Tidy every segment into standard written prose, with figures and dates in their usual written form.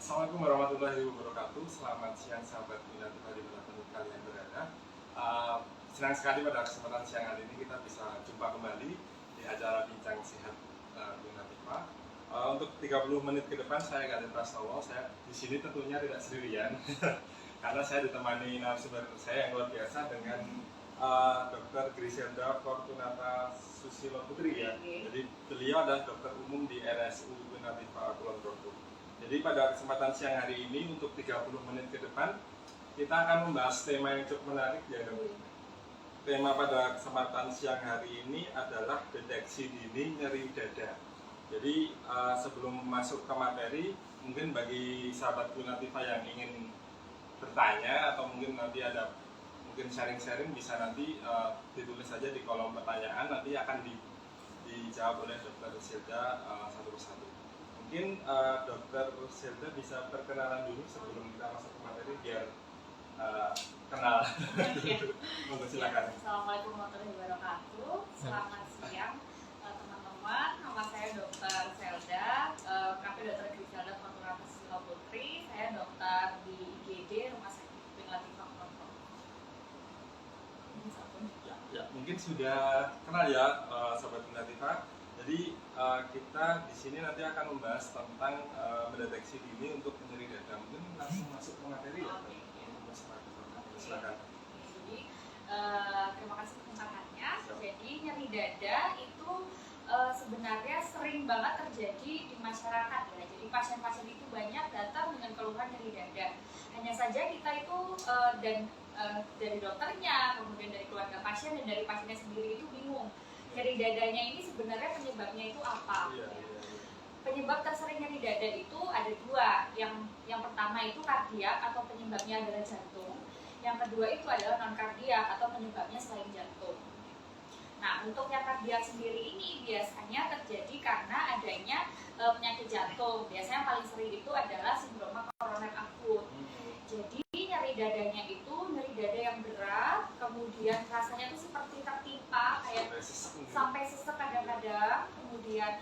Assalamualaikum warahmatullahi wabarakatuh. Selamat siang sahabat Minatifah dimanapun kalian berada. Senang sekali pada kesempatan siang hari ini kita bisa jumpa kembali di acara Bincang Sehat Minatifah. Untuk 30 menit ke depan saya Gatot Prastowo. Saya di sini tentunya tidak sendirian karena saya ditemani narasumber saya yang luar biasa dengan Dr. Griselda Fortunata Susilo Putri ya. Jadi beliau adalah dokter umum di RSU Minatifah Kulon Progo. Jadi pada kesempatan siang hari ini untuk 30 menit ke depan kita akan membahas tema yang cukup menarik ya dok. Tema pada kesempatan siang hari ini adalah deteksi dini nyeri dada. Jadi sebelum masuk ke materi, mungkin bagi sahabat Minatifah yang ingin bertanya atau mungkin nanti ada mungkin sharing-sharing bisa nanti ditulis saja di kolom pertanyaan, nanti akan dijawab oleh Dr. Silda satu persatu. Mungkin Dr. Silda bisa perkenalan dulu sebelum kita masuk ke materi biar kenal. Monggo silakan. Assalamualaikum warahmatullahi wabarakatuh. Selamat siang teman-teman. Nama saya Dr. Selda, KP Dr. Griselda Fortunata Susilo Putri. Saya dokter di IGD Rumah Sakit Minatifah Kulon Progo. Ya, mungkin sudah kenal ya sahabat Minatifah. Jadi kita di sini nanti akan membahas tentang mendeteksi dini untuk nyeri dada. Mungkin langsung masuk ke materi ya. Silakan. Jadi terima kasih kesempatannya. Jadi nyeri dada itu sebenarnya sering banget terjadi di masyarakat ya. Jadi pasien-pasien itu banyak datang dengan keluhan nyeri dada. Hanya saja kita itu dari dokternya, kemudian dari keluarga pasien dan dari pasiennya sendiri itu bingung. Nyeri dadanya ini sebenarnya penyebabnya itu apa? Penyebab tersering nyeri dada itu ada dua. Yang pertama itu kardiak atau penyebabnya adalah jantung. Yang kedua itu adalah non kardiak atau penyebabnya selain jantung. Nah, untuk yang kardiak sendiri ini biasanya terjadi karena adanya penyakit jantung. Biasanya yang paling sering itu adalah sindroma koroner akut. Jadi nyeri dadanya itu nyeri dada yang berat, kemudian rasanya itu seperti tertimpa kayak sampai sesek kadang-kadang, kemudian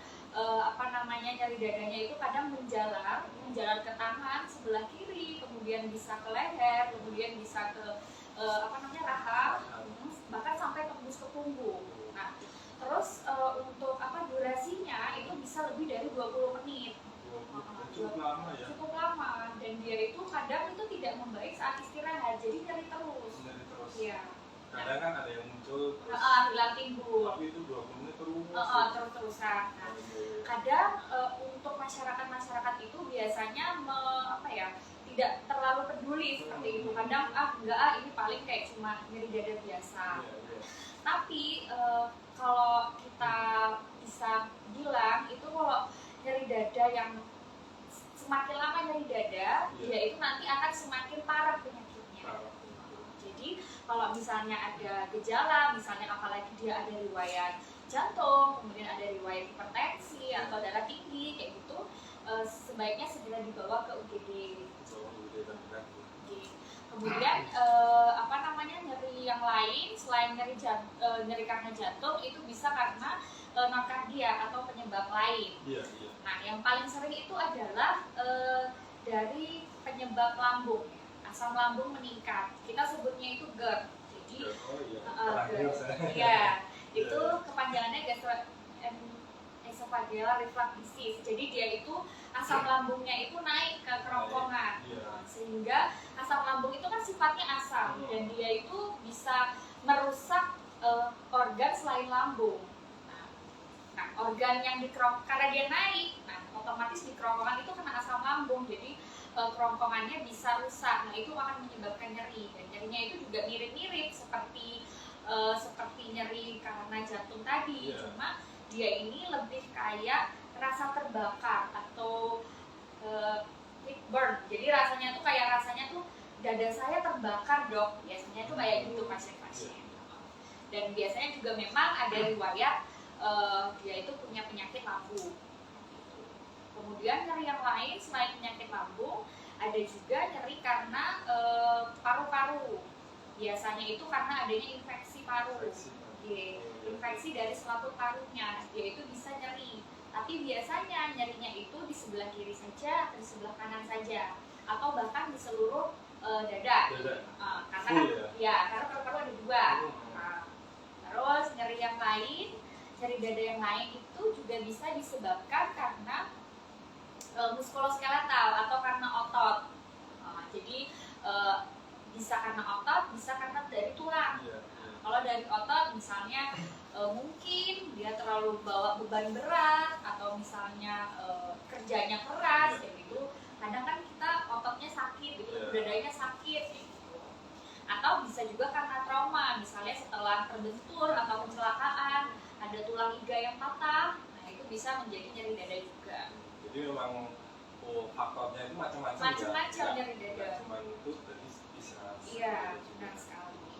nyeri dadanya itu kadang menjalar ke tangan sebelah kiri, kemudian bisa ke leher, kemudian bisa ke rahang, bahkan sampai tembus ke punggung. Nah, terus untuk durasinya itu bisa lebih dari 20 menit. Cukup lama ya. Cukup lama, dan dia itu kadang itu tidak membaik saat istirahat, jadi nyeri terus. Iya. Kadang kan ada yang muncul terus hilang timbul. Tapi itu 20 menit terus. Terus-terusan. Nah, kadang untuk masyarakat itu biasanya tidak terlalu peduli seperti itu. Kadang ini paling kayak cuma nyeri dada biasa. Tapi kalau kita bisa bilang itu kalau nyeri dada yang semakin lama nyeri dada, dia itu nanti akan semakin parah penyakitnya. Jadi kalau misalnya ada gejala, misalnya apalagi dia ada riwayat jantung, kemudian ada riwayat hipertensi atau darah tinggi kayak gitu, sebaiknya segera dibawa ke UGD. Kemudian nyeri yang lain selain nyeri karena jantung itu bisa karena non kardiak atau penyebab lain. Nah, yang paling sering itu adalah dari penyebab lambung. Asam lambung meningkat, kita sebutnya itu GERD. Jadi itu kepanjangannya gastroesophageal reflux disease. Jadi dia itu asam lambungnya itu naik ke kerongkongan, sehingga asam lambung itu kan sifatnya asam dan dia itu bisa merusak organ selain lambung. Nah, organ yang karena dia naik, otomatis di kerongkongan itu kena asam lambung, jadi kerongkongannya bisa rusak. Nah, itu akan menyebabkan nyeri, dan nyerinya itu juga mirip-mirip seperti nyeri karena jantung tadi, cuma dia ini lebih kayak rasa terbakar atau heat burn. Jadi rasanya tuh dada saya terbakar dok, biasanya tuh kayak gitu pasien-pasien. Dan biasanya juga memang ada riwayat dia itu punya penyakit lambung. Kemudian nyeri yang lain selain penyakit lambung, ada juga nyeri karena paru-paru. Biasanya itu karena adanya infeksi paru. Infeksi dari selaput parunya, dia itu bisa nyeri. Tapi biasanya nyerinya itu di sebelah kiri saja atau di sebelah kanan saja, atau bahkan di seluruh dada. Karena Full, kan karena paru-paru ada dua. Terus nyeri yang lain, nyeri dada yang lain itu juga bisa disebabkan karena muskuloskeletal atau karena otot. Jadi bisa karena otot, bisa karena dari tulang. Kalau dari otot misalnya mungkin dia terlalu bawa beban berat atau misalnya kerjanya keras kayak gitu. Kadang kan kita ototnya sakit gitu, dadanya sakit gitu. Atau bisa juga karena trauma, misalnya setelah terbentur atau kecelakaan, ada tulang iga yang patah. Nah, itu bisa menjadi nyeri dada juga. Jadi memang faktornya itu macam-macam. Macam-macam nyeri dada. Cuma itu tadi bisa. Iya, benar sekali.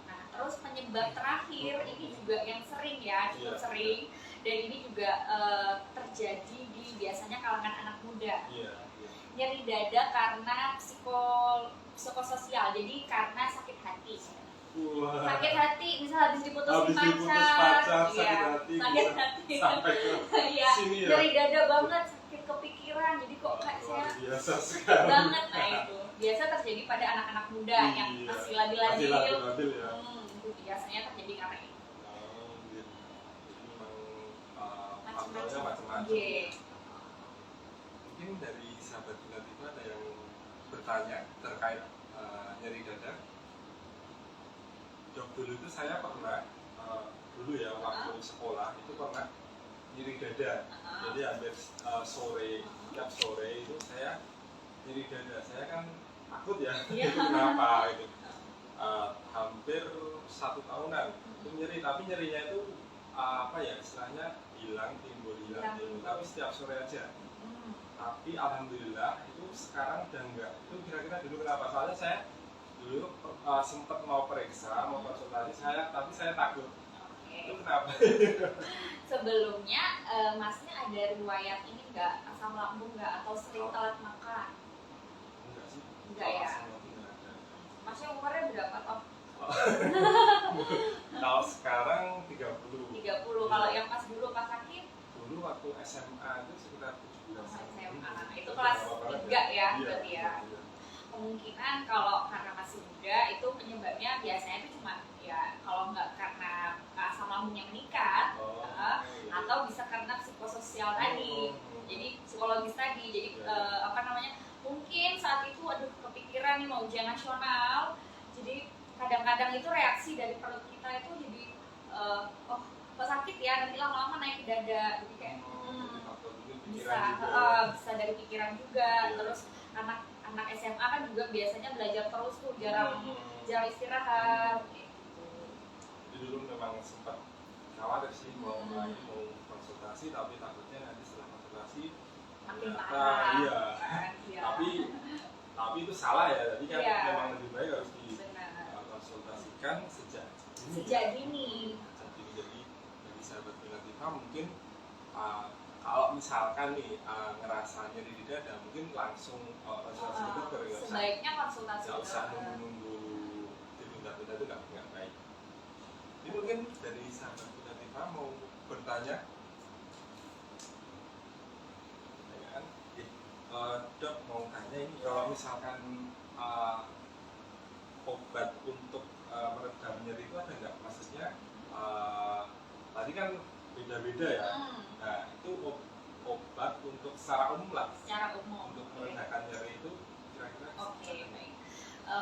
Nah, terus penyebab terakhir ini juga yang sering ya, cukup sering, dan ini juga terjadi di biasanya kalangan anak muda. Nyeri dada karena psikososial, jadi karena sakit hati. Sakit hati, misal habis diputusin pacar, sakit hati, sampai ke sini ya. Nyeri dada banget, sakit kepikiran, jadi kok kayak saya sakit banget. Nah itu biasa terjadi pada anak-anak muda yang masih labil-labil. Itu biasanya terjadi karena itu. Jadi memang faktornya macam-macam. Mungkin dari sahabat Binativa ada yang bertanya terkait nyeri dada. Dok, dulu itu saya pernah dulu ya waktu sekolah itu pernah nyeri dada. Jadi hampir tiap sore itu saya nyeri dada. Saya kan takut ya, itu kenapa gitu. Hampir 1 tahunan itu nyeri, tapi nyerinya itu istilahnya timbul, tapi setiap sore aja. Tapi alhamdulillah itu sekarang udah enggak. Itu kira-kira dulu kenapa? Soalnya saya dulu sempat mau periksa, mau konsultasi tapi saya takut. Itu kenapa? Sebelumnya masnya ada riwayat ini enggak, asam lambung enggak, atau sering telat makan? Enggak sih. Enggak ya? Masnya umurnya berapa toh? Kalau sekarang 30. Kalau yang pas dulu pas sakit? Dulu waktu SMA itu sekitar 17. SMA, itu kelas 3 ya berarti ya. Kemungkinan kalau karena masih muda itu penyebabnya biasanya itu cuma ya kalau nggak karena asam lambungnya meningkat, atau bisa karena psikososial tadi. Jadi psikologis tadi. Jadi mungkin saat itu kepikiran nih mau ujian nasional. Jadi kadang-kadang itu reaksi dari perut kita itu jadi kok sakit ya, nanti lama-lama naik ke dada. Jadi kayak bisa dari pikiran juga. Terus anak SMA kan juga biasanya belajar terus tuh, jarang istirahat gitu. Jadi dulu memang sempat khawatir sih mau konsultasi, tapi takutnya nanti setelah konsultasi makin parah. Tapi itu salah ya. Jadi kan memang lebih baik harus dikonsultasikan sejak dini. Jadi dari sahabat Binativa mungkin kalau misalkan nih ngerasa nyeri di dada, mungkin langsung konsultasi dokter ya. Sebaiknya konsultasi dokter. Nggak usah nunggu ditunda-tunda, itu nggak baik. Ini mungkin dari sahabat Binativa mau bertanya. Dok, mau tanya ini, kalau misalkan obat untuk meredam nyeri itu ada nggak? Maksudnya tadi kan beda-beda ya. Nah, itu obat untuk secara umum lah. Secara umum. Untuk meredakan nyeri itu kira-kira. Oke, baik.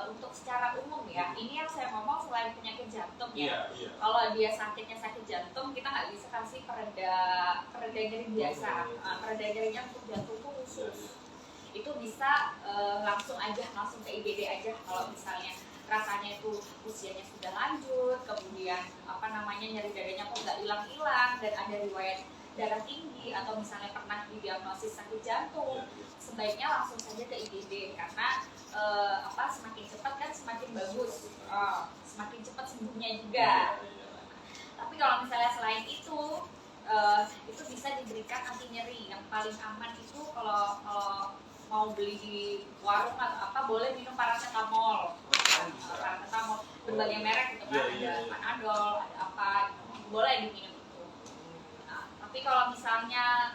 Untuk secara umum ya, ini yang saya ngomong selain penyakit jantung ya. Kalau dia sakitnya sakit jantung, kita nggak bisa kasih pereda nyeri biasa. Pereda nyerinya untuk jantung itu khusus. Itu bisa langsung ke IGD aja kalau misalnya rasanya itu usianya sudah lanjut, kemudian nyeri dadanya kok nggak hilang-hilang dan ada riwayat darah tinggi atau misalnya pernah didiagnosis sakit jantung, sebaiknya langsung saja ke IGD karena semakin cepat kan semakin bagus, semakin cepat sembuhnya juga. Tapi kalau misalnya selain itu bisa diberikan anti nyeri. Yang paling aman itu kalau mau beli di warung atau boleh minum paracetamol. Paracetamol berbagai merek gitu kan, ada Panadol, ada apa gitu. Boleh diminum itu. Nah, tapi Tapi kalau misalnya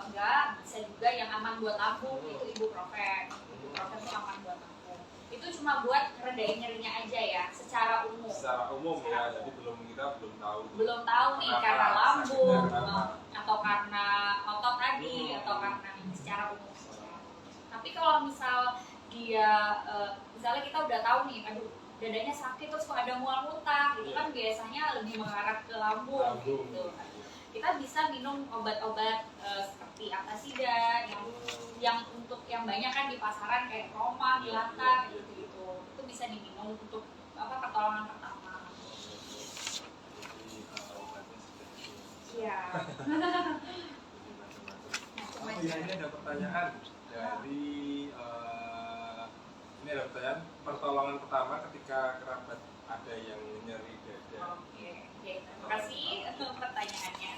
enggak, bisa juga yang aman buat lambung itu ibuprofen. Ibuprofen itu aman buat lambung. Itu cuma buat ngeredain nyerinya aja ya, secara umum. Secara umum ya, jadi kita belum tahu. Belum tahu nih Kenapa karena lambung sakitnya kenapa. atau karena otot tadi atau karena ini secara umum saja. Tapi kalau misal dia misalnya kita udah tahu nih, aduh dadanya sakit terus kok ada mual muntah, itu kan biasanya lebih mengarah ke lambung gitu. Kita bisa minum obat-obat seperti Antasida yang untuk yang banyak kan di pasaran kayak Roma, Milata gitu. Itu bisa diminum untuk pertolongan pertama. Iya. Oh ya, ini ada pertanyaan dari ini ada pertanyaan pertolongan pertama ketika kerabat ada yang nyeri dada. Oke, terima kasih untuk pertanyaannya.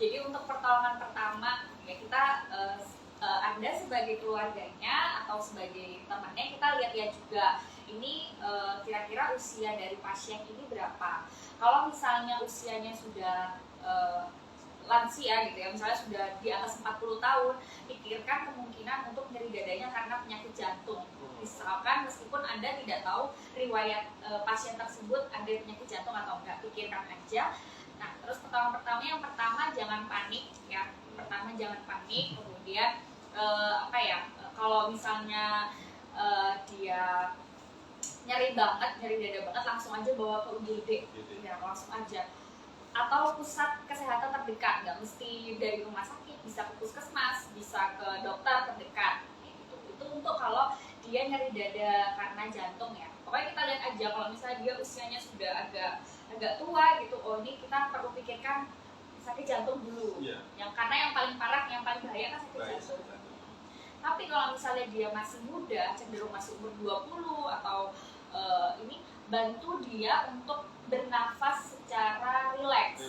Jadi untuk pertolongan pertama ya kita Anda sebagai keluarganya atau sebagai temannya kita lihat juga ini kira-kira usia dari pasien ini berapa. Kalau misalnya usianya sudah lansia gitu ya, misalnya sudah di atas 40 tahun, pikirkan kemungkinan untuk nyeri dadanya karena penyakit jantung. Misalkan meskipun Anda tidak tahu riwayat pasien tersebut ada penyakit jantung atau enggak, pikirkan aja. Nah, terus pertama yang pertama jangan panik ya. Pertama jangan panik, kemudian kalau misalnya dia nyeri dada banget, langsung aja bawa ke UGD. Ya, langsung aja. Atau pusat kesehatan terdekat, nggak mesti dari rumah sakit, bisa ke puskesmas, bisa ke dokter terdekat. Itu untuk kalau dia nyeri dada karena jantung ya. Pokoknya kita lihat aja kalau misalnya dia usianya sudah agak tua gitu, oh ini kita perlu pikirkan sakit jantung dulu. Karena yang paling parah, yang paling bahaya kan sakit jantung. Tapi kalau misalnya dia masih muda, cenderung masih umur 20 atau ini, bantu dia untuk bernafas secara rileks.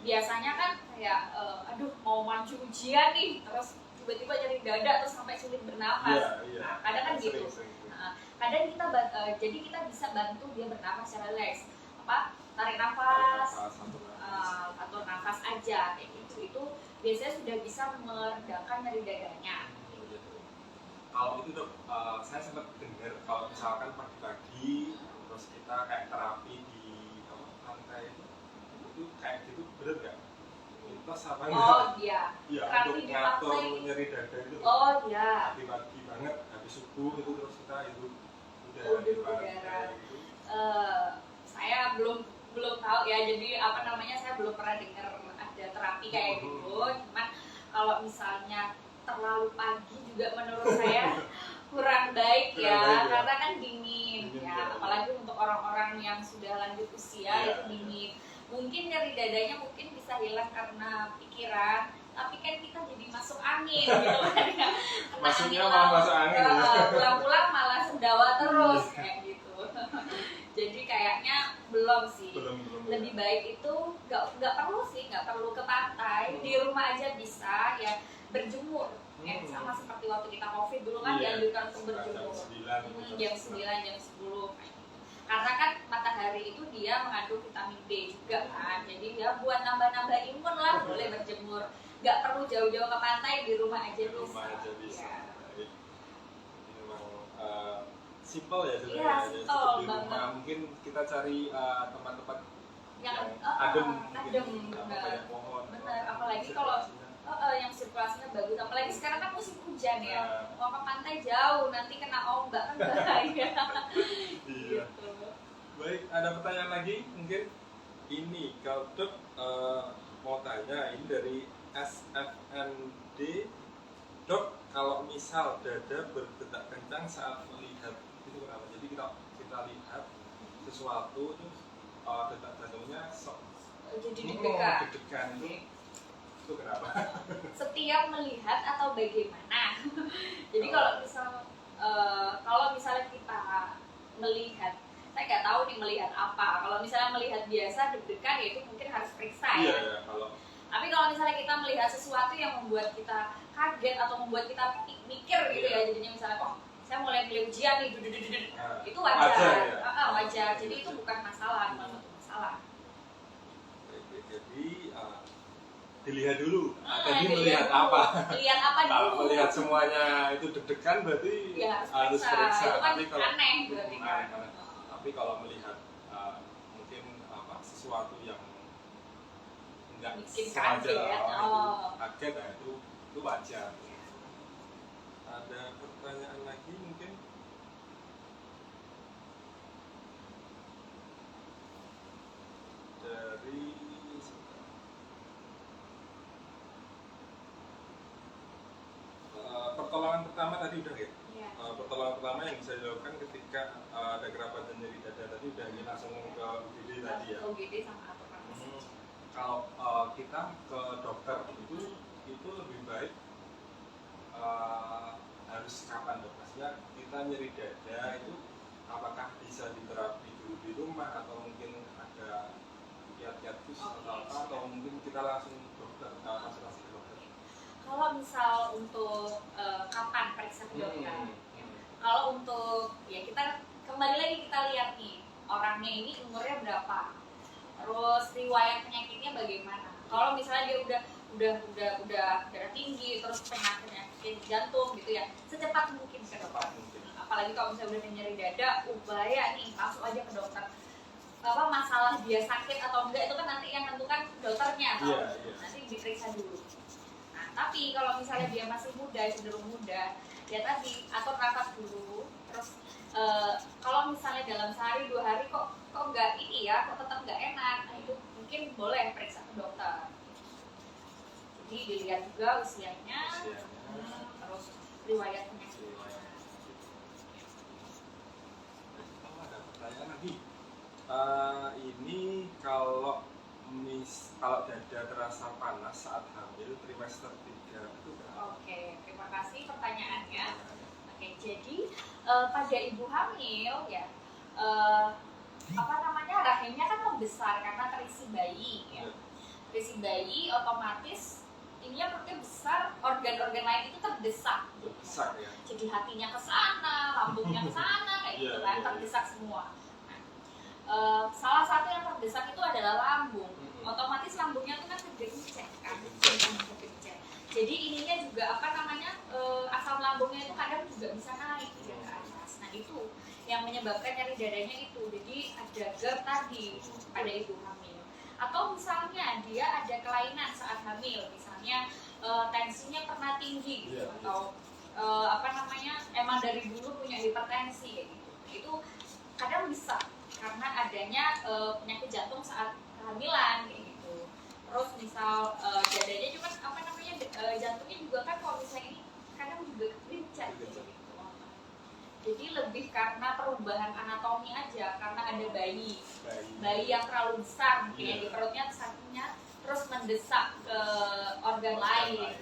Biasanya kan kayak aduh mau maju ujian nih, terus tiba-tiba nyeri dada terus sampai sulit bernafas. Nah, kadang kan gitu. Kadang jadi kita bisa bantu dia bernafas secara rileks. Tarik nafas, atur nafas aja kayak gitu. Itu biasanya sudah bisa meredakan nyeri dadanya. Kalau itu dok, saya sempat dengar kalau misalkan pagi-pagi terus kita kayak terapi di pantai itu kayak gitu, bener nggak? Mitos apa enggak? Oh iya. Untuk ngatur nyeri dada itu. Oh iya. Pagi-pagi banget habis subuh itu terus kita itu udara di pantai. Saya belum tahu ya, jadi saya belum pernah dengar ada terapi kayak gitu. Cuman kalau misalnya terlalu pagi juga menurut saya kurang baik ya, karena kan dingin ya, apalagi untuk orang-orang yang sudah lanjut usia itu dingin. Mungkin nyeri dadanya mungkin bisa hilang karena pikiran, tapi kan kita jadi masuk angin gitu kan ya. Maksudnya malah masuk angin ya. Pulang-pulang malah sendawa terus kayak gitu. Jadi kayaknya belum sih. Lebih baik itu nggak perlu ke pantai, di rumah aja bisa ya, berjemur. Sama seperti waktu kita COVID dulu kan dianjurkan untuk berjemur jam 9, jam 10. Karena kan matahari itu dia mengandung vitamin D juga kan, jadi ya buat nambah-nambah imun lah boleh berjemur. Nggak perlu jauh-jauh ke pantai, di rumah aja bisa. Ini memang simple ya sebenarnya. Iya, simple di rumah banget. mungkin kita cari tempat-tempat yang adem, benar. pohon. Benar, apalagi kalau yang sirkulasinya bagus, apalagi sekarang kan musim hujan ya. Mau ke pantai jauh, nanti kena ombak kan bahaya. Iya. Gitu. Baik, ada pertanyaan lagi mungkin. Ini kalau dok mau tanya, ini dari SFND. Dok, kalau misal dada berdetak kencang saat melihat itu kenapa? Jadi kita lihat sesuatu terus detak jantungnya jadi deg-degan itu kenapa? Setiap melihat atau bagaimana? Jadi kalau misalnya kita melihat, saya nggak tahu nih melihat apa. Kalau misalnya melihat biasa deg-degan ya itu mungkin harus periksa ya. Tapi kalau misalnya kita melihat sesuatu yang membuat kita kaget atau membuat kita mikir gitu ya, jadinya misalnya saya mulai pilih ujian nih, itu wajar. Wajar. Jadi itu bukan masalah, bukan suatu masalah. Jadi dilihat dulu. Jadi dilihat melihat dulu. apa? Lihat apa Kalau dulu? melihat semuanya itu deg-degan berarti Ya, harus periksa. Itu kan Tapi kalau aneh berarti kan. aneh. Tapi kalau melihat mungkin sesuatu yang enggak Bikin sengaja kaget. kaget, nah itu wajar. Ada pertanyaan lagi mungkin? Dari pertolongan pertama tadi udah ya? Iya. Pertolongan pertama yang bisa dilakukan ketika ada kerabat dan nyeri dada tadi udah ini langsung ke UGD tadi ya? UGD sama apa kan? Kalau kita ke dokter itu lebih baik harus kapan dok? Maksudnya kita nyeri dada itu apakah bisa diterapi dulu di rumah atau mungkin ada kiat-kiat khusus atau apa, atau mungkin kita langsung dokter konsultasi ke dokter? Kalau misal untuk kapan periksa ke dokter? Kalau untuk ya kita kembali lagi kita lihat nih orangnya ini umurnya berapa, terus riwayat penyakitnya bagaimana. Kalau misalnya dia udah darah tinggi, terus penyakit jantung gitu ya, secepat mungkin ke dokter. Apalagi kalau misalnya udah nyeri dada, bahaya nih, langsung aja ke dokter. Apa masalah dia sakit atau enggak itu kan nanti yang tentukan dokternya, nanti diperiksa dulu. Nah, tapi kalau misalnya dia masih muda, cenderung muda, ya tadi atur nafas dulu. Terus kalau misalnya dalam sehari 2 hari kok nggak ini ya, kok tetap nggak enak, nah itu mungkin boleh periksa ke dokter. Jadi dilihat juga usianya. Terus riwayat penyakitnya. Ada pertanyaan lagi. Ini kalau dada terasa panas saat hamil trimester 3 itu berapa? Oke, terima kasih pertanyaannya. Oke, jadi pada ibu hamil ya rahimnya kan membesar karena terisi bayi ya. Terisi bayi otomatis ininya perutnya besar, organ-organ lain itu terdesak. Terdesak ya. Jadi hatinya ke sana, lambungnya ke sana kayak gitu kan, terdesak semua. Salah satu yang terdesak itu adalah lambung. Otomatis lambungnya itu kan kegencet kan. Jadi ininya juga asam lambungnya itu kadang juga bisa naik ke atas. Nah itu yang menyebabkan nyeri dadanya itu. Jadi ada GERD tadi pada ibu hamil. Atau misalnya dia ada kelainan saat hamil, misalnya tensinya pernah tinggi gitu, atau emang dari dulu punya hipertensi gitu. Itu kadang bisa karena adanya penyakit jantung saat kehamilan kayak gitu. Terus misal dadanya juga jantungnya juga kan kalau misalnya ini kadang juga kegencet gitu. Jadi lebih karena perubahan anatomi aja, karena ada bayi yang terlalu besar mungkin ya di perutnya, sakitnya terus mendesak ke organ lain.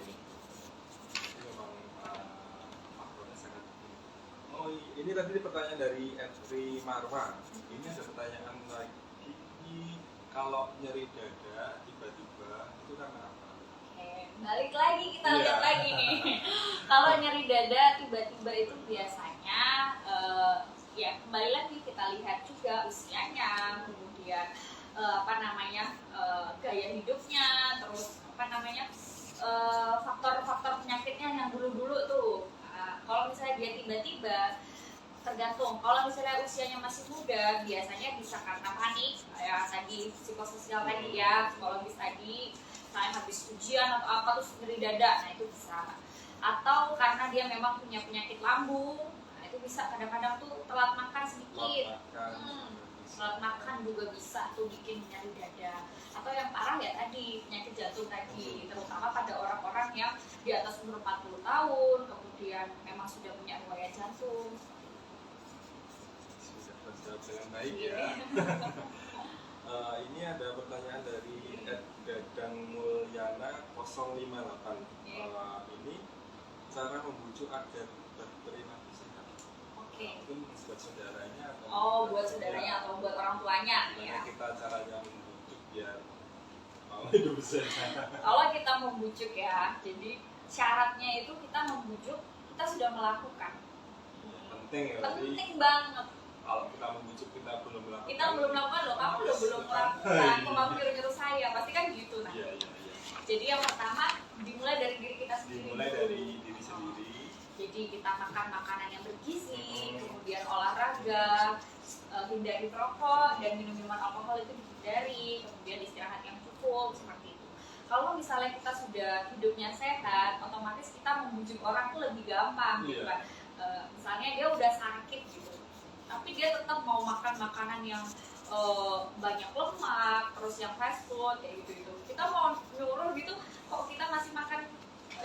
Oh, ini tadi pertanyaan dari Edri Marwa. Ini ada pertanyaan lagi, kalau nyeri dada tiba-tiba itu karena apa? Oke, balik lagi kita lihat lagi nih. Kalau nyeri dada tiba-tiba itu biasanya ya kembali lagi kita lihat juga usianya, kemudian gaya hidupnya, terus faktor-faktor penyakitnya yang dulu-dulu tuh. Kalau misalnya dia tiba-tiba, tergantung. Kalau misalnya usianya masih muda, biasanya bisa karena panik, ya tadi psikososial tadi ya, psikologis tadi, misalnya habis ujian atau apa terus nyeri dada, nah itu bisa. Atau karena dia memang punya penyakit lambung, nah itu bisa. Kadang-kadang tuh telat makan sedikit, telat makan juga bisa tuh bikin nyeri dada. Atau yang parah ya tadi penyakit jantung tadi, terutama pada orang-orang yang di atas umur 40 tahun, kemudian memang sudah punya riwayat jantung. Sudah terjawab dengan baik ya. Ini ada pertanyaan dari Dadang Mulyana 058. Ini cara membujuk agar berperilaku sehat. Mungkin buat saudaranya atau buat saudaranya atau buat orang tuanya ya. Kita caranya membujuk biar mau hidup sehat. Kalau kita membujuk ya, jadi syaratnya itu kita membujuk, kita sudah melakukan. Penting banget. Kalau kita membujuk kita belum melakukan. Kita belum melakukan loh, kamu belum melakukan. Kamu nyuruh saya, pasti kan gitu nanti. Iya. Jadi yang pertama dimulai dari diri kita sendiri. Dimulai dari diri sendiri. Jadi kita makan makanan yang bergizi, kemudian olahraga, hindari rokok dan minum minuman alkohol itu dihindari, kemudian istirahat yang cukup seperti itu. Kalau misalnya kita sudah hidupnya sehat, otomatis kita membujuk orang tuh lebih gampang gitu kan. Misalnya dia udah sakit gitu, tapi dia tetap mau makan makanan yang banyak lemak, terus yang fast food kayak gitu. Kita mau nyuruh gitu, kok kita masih makan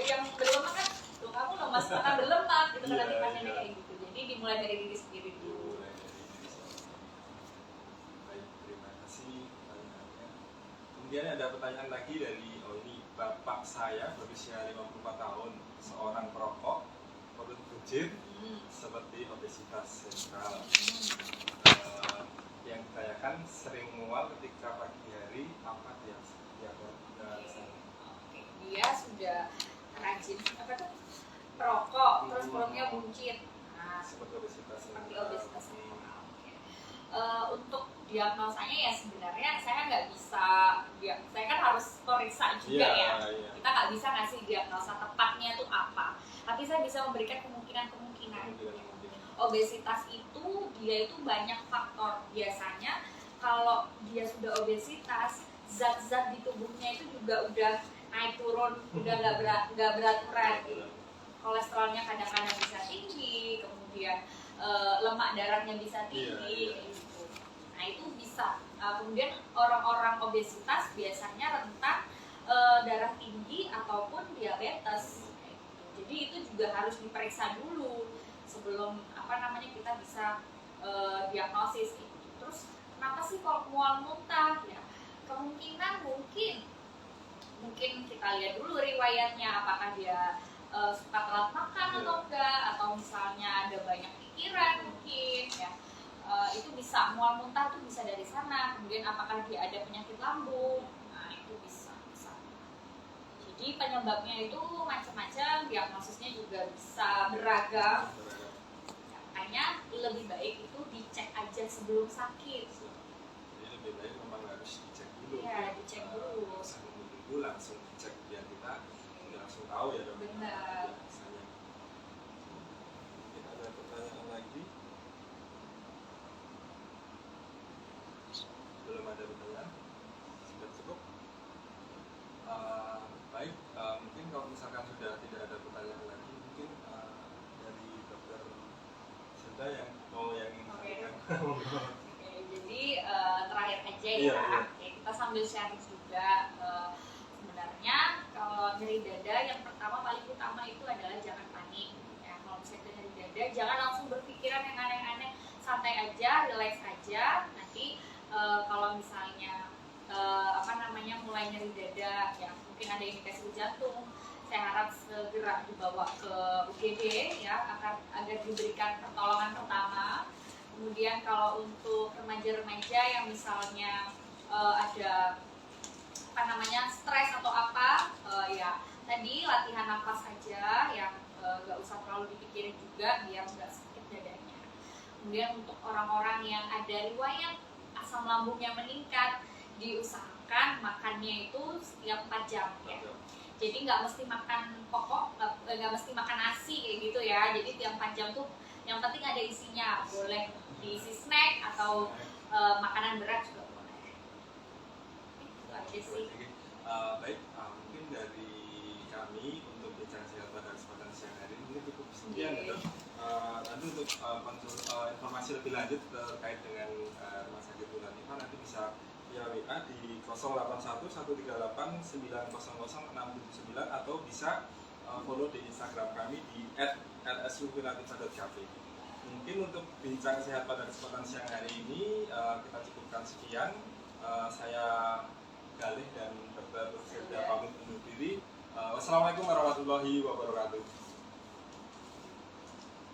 yang berlemak kan? Tuh kamu lo masih makan berlemak gitu kan, nanti pasiennya kayak gitu. Jadi dimulai dari diri sendiri dulu. Baik, terima kasih pertanyaannya. Kemudian ada pertanyaan lagi dari ini bapak saya berusia 54 tahun, seorang perokok, perut buncit, seperti obesitas sentral. Yang ditanyakan sering mual ketika pagi hari, apa dia? Dia sudah rajin perokok, terus perutnya buncit. Nah, seperti obesitas sentral. Untuk diagnosanya ya sebenarnya saya nggak bisa, saya kan harus periksa juga ya. Kita nggak bisa ngasih diagnosa tepatnya itu apa. Tapi saya bisa memberikan kemungkinan. Obesitas itu dia itu banyak faktor. Biasanya kalau dia sudah obesitas, zat-zat di tubuhnya itu juga udah naik turun, udah nggak beraturan gitu. Kolesterolnya kadang-kadang bisa tinggi, kemudian lemak darahnya bisa tinggi, kayak gitu. Nah itu bisa. Kemudian orang-orang obesitas biasanya rentan darah tinggi ataupun diabetes. Kayak gitu. Jadi itu juga harus diperiksa dulu sebelum kita bisa diagnosis. Gitu. Terus kenapa sih kalau mual muntah? Ya kemungkinan mungkin kita lihat dulu riwayatnya, apakah dia suka telat makan atau enggak, atau misalnya ada banyak pikiran mungkin ya. Itu bisa, mual muntah itu bisa dari sana. Kemudian apakah dia ada penyakit lambung, nah itu bisa. Jadi penyebabnya itu macam-macam, diagnosisnya juga bisa beragam. Makanya lebih baik itu dicek aja sebelum sakit. Jadi lebih baik memang harus dicek dulu. Iya, dicek dulu. Dulu langsung dicek biar kita langsung tahu ya dok. Benar. Mungkin ada pertanyaan lagi? Belum ada pertanyaan? Sudah cukup? Baik, mungkin kalau misalkan sudah tidak ada pertanyaan lagi, mungkin dari dokter Sinta yang ingin sampaikan. Jadi terakhir aja ya. Kita sambil sharing juga. Sebenarnya kalau nyeri dada yang pertama paling utama itu adalah jangan panik. Ya, kalau misalnya nyeri dada jangan langsung berpikiran yang aneh-aneh, santai aja, relax aja. Nanti kalau misalnya mulai nyeri dada, ya mungkin ada indikasi jantung, saya harap segera dibawa ke UGD ya agar diberikan pertolongan pertama. Kemudian kalau untuk remaja-remaja yang misalnya ada stres atau apa, ya tadi latihan nafas saja yang nggak usah terlalu dipikirin juga biar nggak sakit dadanya. Kemudian untuk orang-orang yang ada riwayat asam lambungnya meningkat, diusahakan makannya itu setiap 4 jam ya. Jadi nggak mesti makan pokok, nggak mesti makan nasi kayak gitu ya. Jadi tiap 4 jam tuh yang penting ada isinya, boleh diisi snack atau makanan berat juga boleh. Itu aja sih. Baik, mungkin dari kami untuk bincang sehat pada kesempatan siang hari ini cukup sekian ya dok. Nanti untuk informasi lebih lanjut terkait dengan rumah sakit Unanifa nanti bisa via WA di 081 138 900 679 atau bisa follow di Instagram kami di @lsuvinativa.cafe. Mungkin untuk bincang sehat pada kesempatan siang hari ini kita cukupkan sekian. Saya Galih dan Dr. Firda pamit undur diri. Wassalamualaikum warahmatullahi wabarakatuh.